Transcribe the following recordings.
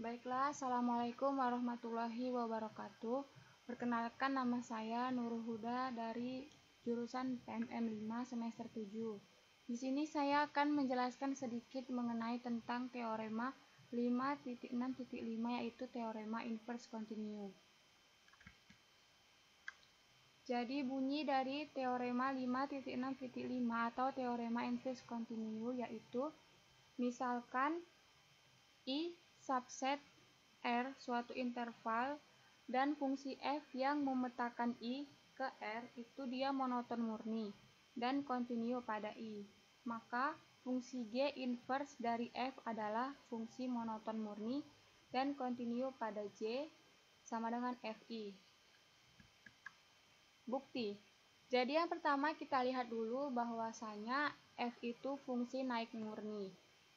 Baiklah, Assalamualaikum warahmatullahi wabarakatuh. Perkenalkan, nama saya Nurul Huda dari jurusan PMM 5 semester 7. Di sini saya akan menjelaskan sedikit mengenai tentang teorema 5.6.5, yaitu teorema inverse continue. Jadi bunyi dari teorema 5.6.5 atau teorema inverse continue yaitu misalkan I subset R suatu interval dan fungsi f yang memetakan I ke R itu dia monoton murni dan kontinu pada I. Maka fungsi G inverse dari f adalah fungsi monoton murni dan kontinu pada J sama dengan Fi. Bukti. Jadi yang pertama kita lihat dulu bahwasanya f itu fungsi naik murni.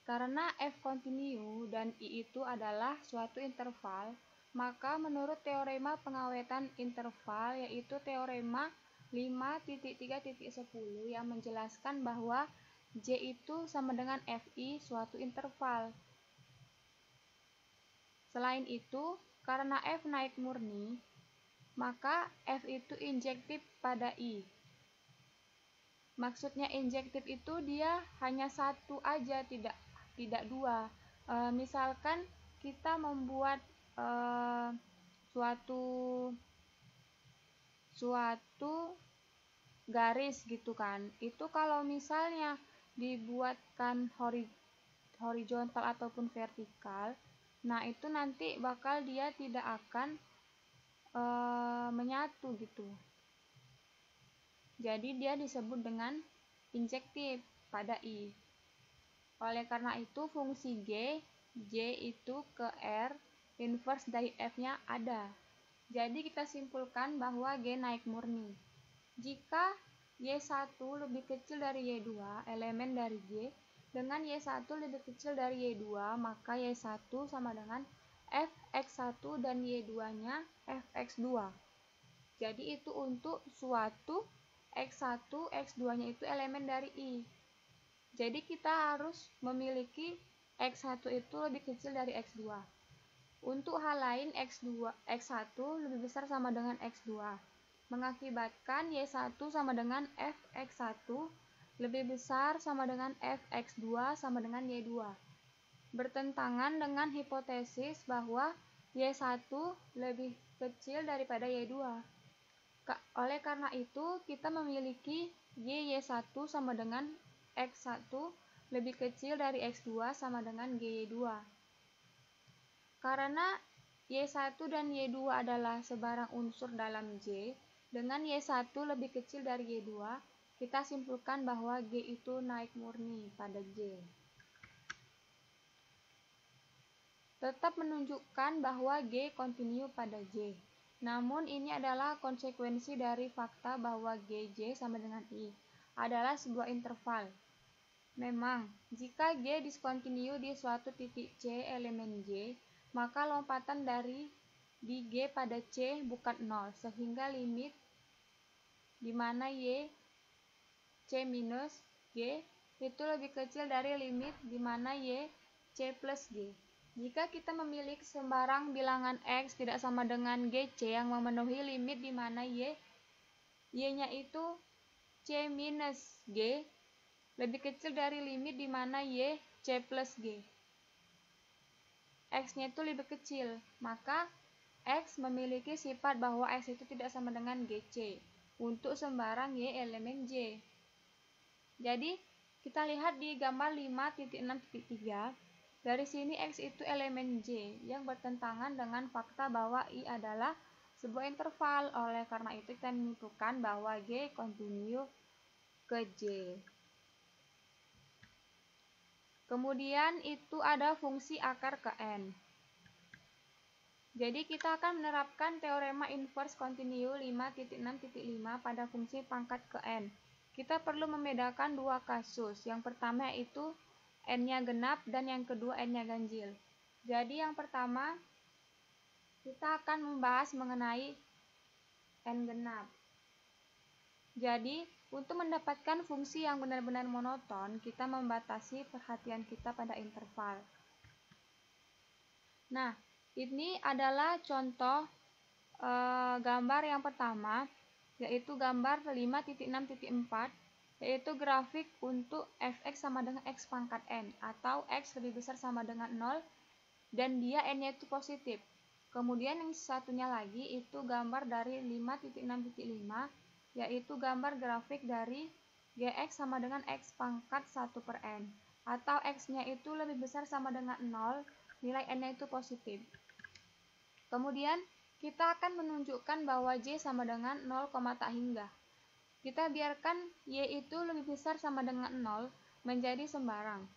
Karena f kontinu dan I itu adalah suatu interval, maka menurut teorema pengawetan interval yaitu teorema 5.3.10 yang menjelaskan bahwa J itu sama dengan Fi suatu interval. Selain itu, karena f naik murni, maka f itu injektif pada I. Maksudnya injektif itu dia hanya satu aja, tidak dua. Misalkan kita membuat suatu garis gitu kan. Itu kalau misalnya dibuatkan horizontal ataupun vertikal, nah itu nanti bakal dia tidak akan menyatu gitu. Jadi dia disebut dengan injektif pada I. Oleh karena itu fungsi G, J itu ke R, inverse dari F-nya ada. Jadi kita simpulkan bahwa G naik murni. Jika Y1 lebih kecil dari Y2, elemen dari G, dengan Y1 lebih kecil dari Y2, maka Y1 sama dengan Fx1 dan Y2-nya Fx2. Jadi itu untuk suatu X1, X2-nya itu elemen dari I. Jadi kita harus memiliki X1 itu lebih kecil dari X2. Untuk hal lain X1 lebih besar sama dengan X2. Mengakibatkan Y1 sama dengan Fx1 lebih besar sama dengan Fx2 sama dengan Y2. Bertentangan dengan hipotesis bahwa Y1 lebih kecil daripada Y2. Oleh karena itu, kita memiliki Y1 sama dengan X1 lebih kecil dari X2 sama dengan GY2. Karena Y1 dan Y2 adalah sebarang unsur dalam J, dengan Y1 lebih kecil dari Y2, kita simpulkan bahwa G itu naik murni pada J. Tetap menunjukkan bahwa G kontinu pada J. Namun ini adalah konsekuensi dari fakta bahwa Gj sama dengan I adalah sebuah interval. Memang, jika G diskontinu di suatu titik C elemen J, maka lompatan di G pada C bukan 0, sehingga limit di mana Y C minus G itu lebih kecil dari limit di mana Y C plus G. Jika kita memiliki sembarang bilangan X tidak sama dengan GC yang memenuhi limit di mana Y-nya itu C minus G lebih kecil dari limit di mana Y C plus G. X-nya itu lebih kecil, maka X memiliki sifat bahwa X itu tidak sama dengan GC untuk sembarang Y elemen J. Jadi, kita lihat di gambar 5.6.3. Dari sini X itu elemen J yang bertentangan dengan fakta bahwa I adalah sebuah interval. Oleh karena itu kita menentukan bahwa G kontinu ke J. Kemudian itu ada fungsi akar ke N. Jadi kita akan menerapkan teorema inverse continue 5.6.5 pada fungsi pangkat ke N. Kita perlu membedakan dua kasus. Yang pertama yaitu N-nya genap dan yang kedua N-nya ganjil. Jadi yang pertama kita akan membahas mengenai N genap. Jadi untuk mendapatkan fungsi yang benar-benar monoton, kita membatasi perhatian kita pada interval. Nah, ini adalah contoh gambar yang pertama, yaitu gambar 5.6.4, yaitu grafik untuk fx sama dengan x pangkat n, atau x lebih besar sama dengan 0 dan dia n-nya itu positif. Kemudian yang satunya lagi itu gambar dari 5.6.5, yaitu gambar grafik dari gx sama dengan x pangkat 1 per n, atau x-nya itu lebih besar sama dengan 0, nilai n-nya itu positif. Kemudian kita akan menunjukkan bahwa y sama dengan 0, tak hingga. Kita biarkan y itu lebih besar sama dengan 0 menjadi sembarang.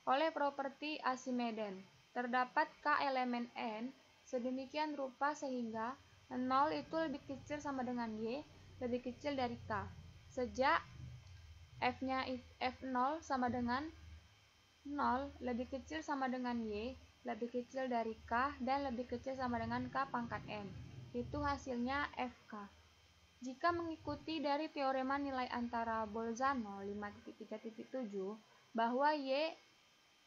Oleh properti Archimedes, terdapat k elemen n sedemikian rupa sehingga 0 itu lebih kecil sama dengan y, lebih kecil dari k. Sejak f-nya f0 sama dengan 0 lebih kecil sama dengan y, lebih kecil dari k, dan lebih kecil sama dengan k pangkat n. Itu hasilnya fk. Jika mengikuti dari teorema nilai antara Bolzano 5.3.7 bahwa y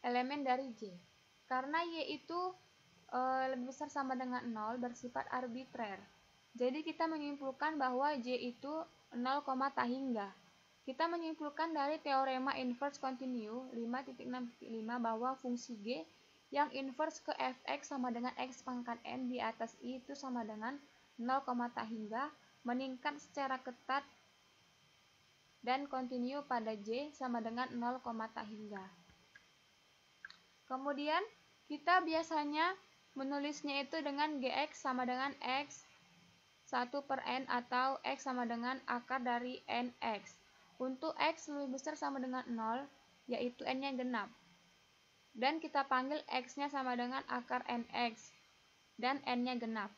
elemen dari j. Karena y itu lebih besar sama dengan 0 bersifat arbitrer. Jadi kita menyimpulkan bahwa j itu 0, tak hingga. Kita menyimpulkan dari teorema inverse continue 5.6.5 bahwa fungsi g yang inverse ke fx sama dengan x pangkat n di atas i itu sama dengan 0, tak hingga, meningkat secara ketat dan kontinu pada j sama dengan 0, tak hingga. Kemudian kita biasanya menulisnya itu dengan gx sama dengan x 1 per n atau x sama dengan akar dari nx. Untuk x lebih besar sama dengan 0, yaitu n-nya genap. Dan kita panggil x-nya sama dengan akar nx dan n-nya genap.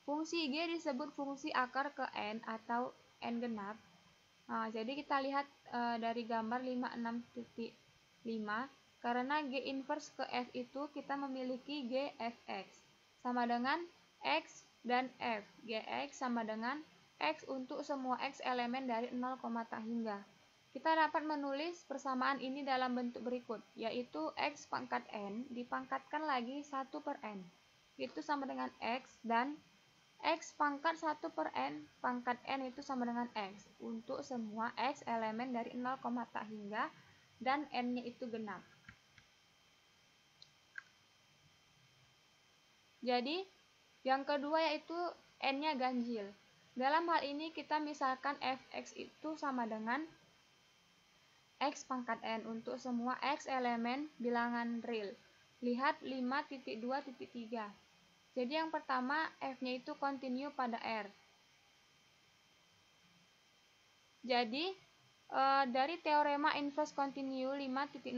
Fungsi g disebut fungsi akar ke n atau n genap. Nah, jadi kita lihat dari gambar 5.6.5, karena g inverse ke f itu kita memiliki g fx sama dengan x dan f. Gx sama dengan x untuk semua x elemen dari 0, tak hingga. Kita dapat menulis persamaan ini dalam bentuk berikut, yaitu x pangkat n dipangkatkan lagi 1 per n. Itu sama dengan x, dan x pangkat 1 per n pangkat n itu sama dengan x untuk semua x elemen dari 0, tak hingga dan n-nya itu genap. Jadi yang kedua yaitu n-nya ganjil. Dalam hal ini kita misalkan fx itu sama dengan x pangkat n untuk semua x elemen bilangan real. Lihat 5.2.3. Jadi yang pertama f-nya itu kontinu pada r. Jadi dari teorema inverse continue 5.6.5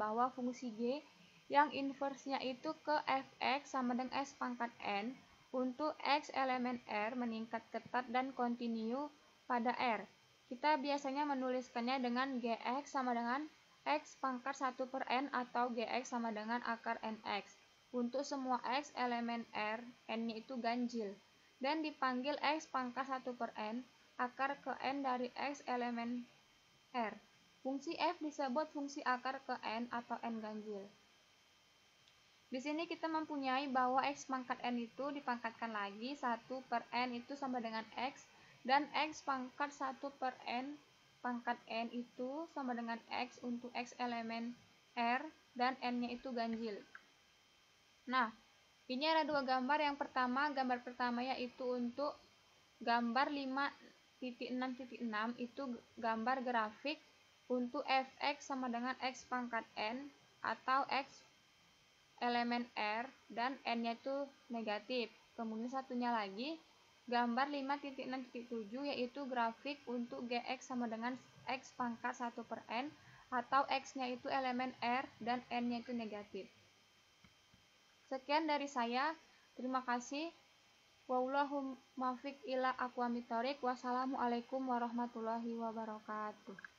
bahwa fungsi g yang inverse-nya itu ke fx sama dengan s pangkat n untuk x elemen r meningkat ketat dan kontinu pada r. Kita biasanya menuliskannya dengan gx sama dengan x pangkat 1 per n atau gx sama dengan akar nx. Untuk semua x elemen r, n-nya itu ganjil dan dipanggil x pangkat 1 per n akar ke n dari x elemen r. Fungsi f disebut fungsi akar ke n atau n ganjil. Di sini kita mempunyai bahwa x pangkat n itu dipangkatkan lagi 1 per n itu sama dengan x, dan x pangkat 1 per n pangkat n itu sama dengan x untuk x elemen r dan n-nya itu ganjil. Nah, ini ada dua gambar. Yang pertama, gambar pertama yaitu untuk gambar 5.6.6 itu gambar grafik untuk fx sama dengan x pangkat n atau x elemen r dan n-nya itu negatif. Kemudian satunya lagi gambar 5.6.7 yaitu grafik untuk gx sama dengan x pangkat 1 per n atau x-nya itu elemen r dan n-nya itu negatif. Sekian dari saya. Terima kasih. Wallahul muwaffiq ila aqwamit thoriq. Wassalamualaikum warahmatullahi wabarakatuh.